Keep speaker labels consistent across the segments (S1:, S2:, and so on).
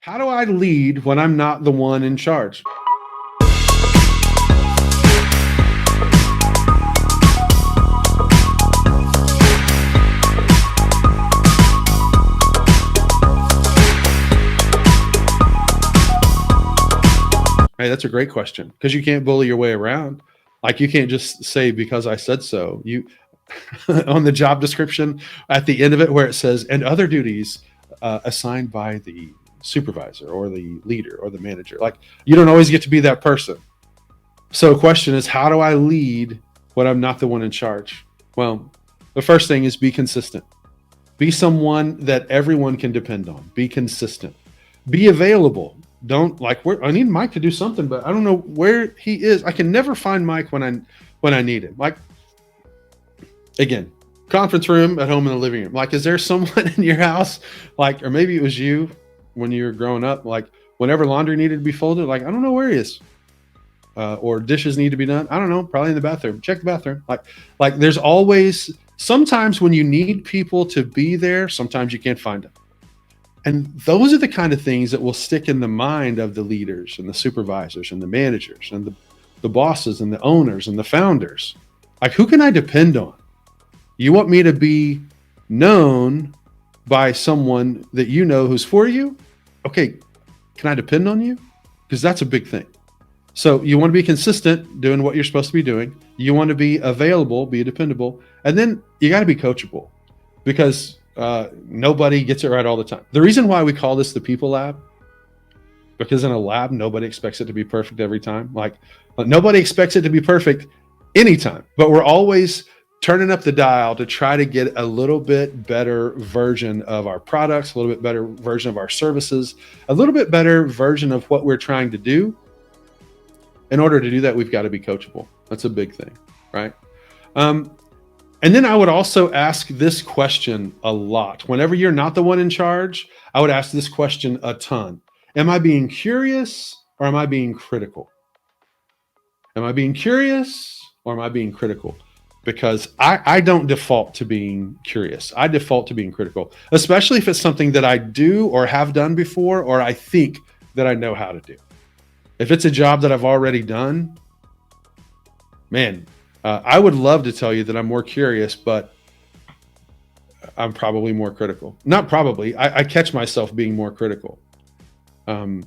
S1: How do I lead when I'm not the one in charge? Hey, that's a great question because you can't bully your way around. Like you can't just say because I said so. You on the job description at the end of it where it says and other duties assigned by the supervisor or the leader or the manager. Like you don't always get to be that person. So the question is, how do I lead when I'm not the one in charge? Well, the first thing is be consistent. Be someone that everyone can depend on. Be consistent. Be available. Don't like where I need Mike to do something, but I don't know where he is. I can never find Mike when I need him. Like again, conference room at home in the living room. Like, is there someone in your house, like, or maybe it was you when you were growing up, like whenever laundry needed to be folded, like I don't know where he is. Or dishes need to be done. I don't know, probably in the bathroom. Check the bathroom. Like there's always sometimes when you need people to be there, sometimes you can't find them. And those are the kind of things that will stick in the mind of the leaders and the supervisors and the managers and the bosses and the owners and the founders. Like, who can I depend on? You want me to be known by someone that you know who's for you? Okay, can I depend on you? Because that's a big thing. So you want to be consistent doing what you're supposed to be doing. You want to be available, be dependable, and then you got to be coachable because nobody gets it right all the time. The reason why we call this the people lab, because in a lab, nobody expects it to be perfect every time. Like nobody expects it to be perfect anytime, but we're always turning up the dial to try to get a little bit better version of our products, a little bit better version of our services, a little bit better version of what we're trying to do. In order to do that, we've got to be coachable. That's a big thing, right? And then I would also ask this question a lot. Whenever you're not the one in charge, I would ask this question a ton. Am I being curious or am I being critical? Am I being curious or am I being critical? Because I don't default to being curious. I default to being critical, especially if it's something that I do or have done before or I think that I know how to do. If it's a job that I've already done, man, I would love to tell you that I'm more curious, but I'm probably more critical. Not probably. I catch myself being more critical. One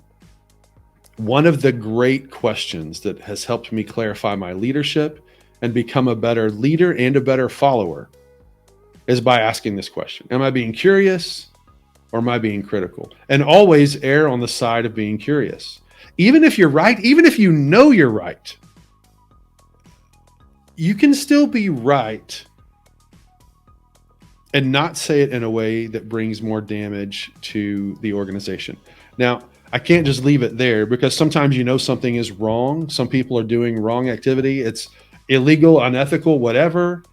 S1: of the great questions that has helped me clarify my leadership and become a better leader and a better follower is by asking this question. Am I being curious or am I being critical? And always err on the side of being curious. Even if you're right, even if you know you're right, you can still be right and not say it in a way that brings more damage to the organization. Now, I can't just leave it there because sometimes you know something is wrong. Some people are doing wrong activity. It's illegal, unethical, whatever.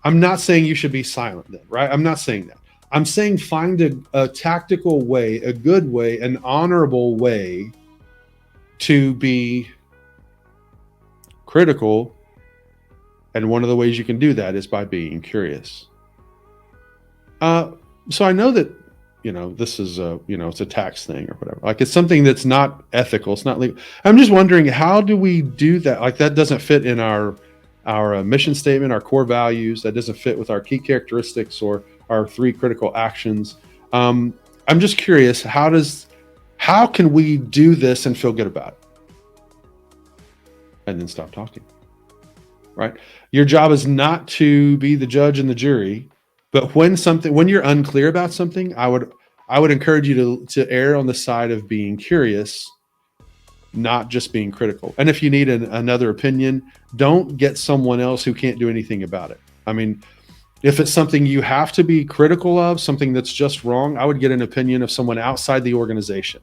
S1: I'm not saying you should be silent then, right? I'm not saying that. I'm saying find a tactical way, a good way, an honorable way to be critical. And one of the ways you can do that is by being curious. So I know that, this is it's a tax thing or whatever. Like it's something that's not ethical. It's not legal. I'm just wondering, how do we do that? Like that doesn't fit in our mission statement, our core values. That doesn't fit with our key characteristics or our 3 critical actions. I'm just curious, how can we do this and feel good about it? And then stop talking, right? Your job is not to be the judge and the jury, but when you're unclear about something, I would encourage you to err on the side of being curious, not just being critical. And if you need another opinion, don't get someone else who can't do anything about it. I mean, if it's something you have to be critical of, something that's just wrong, I would get an opinion of someone outside the organization.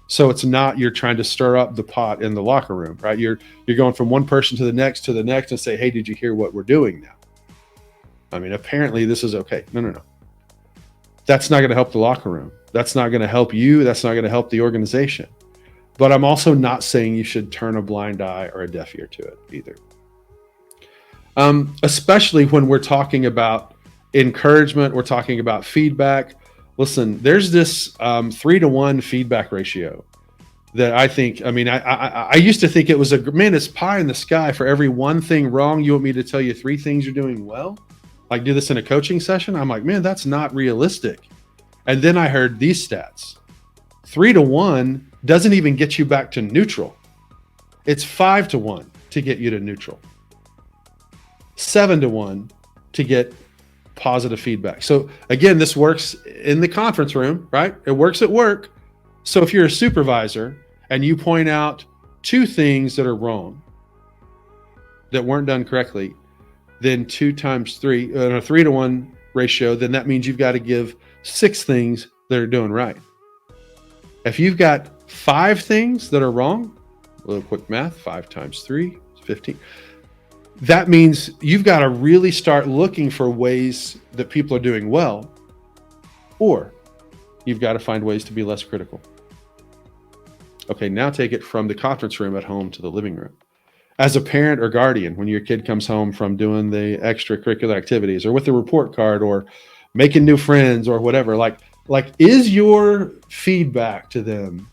S1: So it's not you're trying to stir up the pot in the locker room, right? You're going from one person to the next and say, hey, did you hear what we're doing now? I mean, apparently this is okay. No. That's not going to help the locker room. That's not going to help you. That's not going to help the organization. But I'm also not saying you should turn a blind eye or a deaf ear to it either. Especially when we're talking about encouragement, we're talking about feedback. Listen, there's this 3-to-1 feedback ratio that I think, I used to think it was it's pie in the sky. For every one thing wrong, you want me to tell you 3 things you're doing well? Like, do this in a coaching session? I'm like, man, that's not realistic. And then I heard these stats. 3-to-1 doesn't even get you back to neutral. It's 5-to-1 to get you to neutral. 7-to-1 to get positive feedback. So again, this works in the conference room, right? It works at work. So if you're a supervisor and you point out 2 things that are wrong, that weren't done correctly, then 2 times 3, in a 3-to-1 ratio, then that means you've got to give 6 things that are doing right. If you've got 5 things that are wrong, a little quick math, 5 times 3 is 15. That means you've got to really start looking for ways that people are doing well, or you've got to find ways to be less critical. Okay, now take it from the conference room at home to the living room. As a parent or guardian, when your kid comes home from doing the extracurricular activities or with the report card or making new friends or whatever, like is your feedback to them,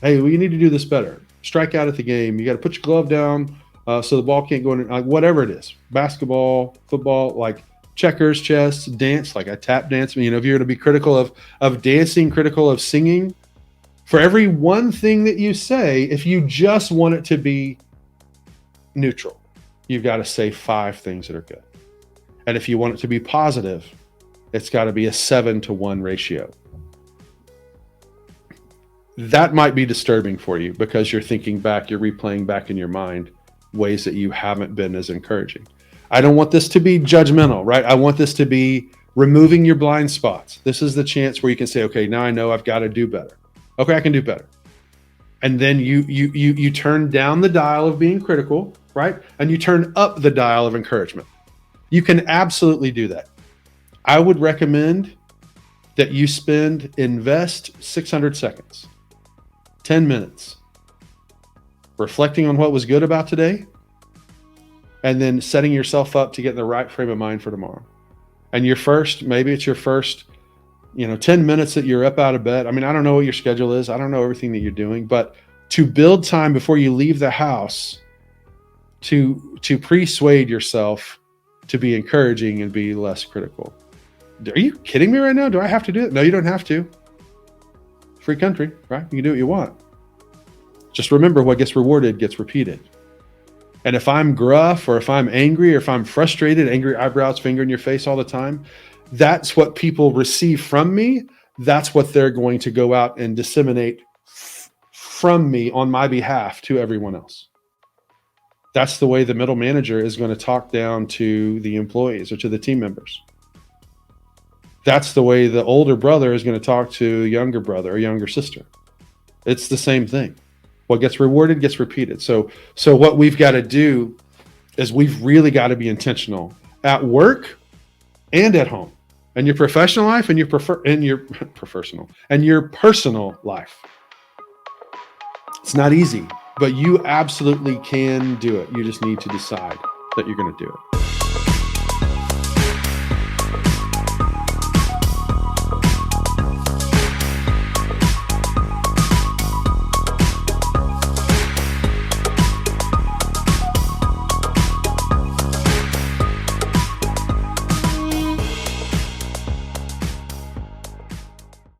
S1: hey, well, you need to do this better. Strike out at the game. You got to put your glove down so the ball can't go in. Like whatever it is, basketball, football, like checkers, chess, dance, like a tap dance. If you're going to be critical of dancing, critical of singing, for every one thing that you say, if you just want it to be neutral, you've got to say 5 things that are good. And if you want it to be positive, it's got to be a 7-to-1 ratio. That might be disturbing for you because you're thinking back, you're replaying back in your mind ways that you haven't been as encouraging. I don't want this to be judgmental, right? I want this to be removing your blind spots. This is the chance where you can say, okay, now I know I've got to do better. Okay, I can do better. And then you turn down the dial of being critical, right? And you turn up the dial of encouragement. You can absolutely do that. I would recommend that you invest 600 seconds, 10 minutes, reflecting on what was good about today, and then setting yourself up to get in the right frame of mind for tomorrow. And maybe it's your first 10 minutes that you're up out of bed. I don't know what your schedule is. I don't know everything that you're doing, but to build time before you leave the house to persuade yourself to be encouraging and be less critical. Are you kidding me right now? Do I have to do it? No, you don't have to. Free country, right? You can do what you want. Just remember, what gets rewarded gets repeated. And if I'm gruff or if I'm angry or if I'm frustrated, angry eyebrows, finger in your face all the time, that's what people receive from me. That's what they're going to go out and disseminate from me on my behalf to everyone else. That's the way the middle manager is going to talk down to the employees or to the team members. That's the way the older brother is going to talk to a younger brother or younger sister. It's the same thing. What gets rewarded gets repeated. So what we've got to do is we've really got to be intentional at work and at home, and your professional life and your personal life. It's not easy, but you absolutely can do it. You just need to decide that you're going to do it.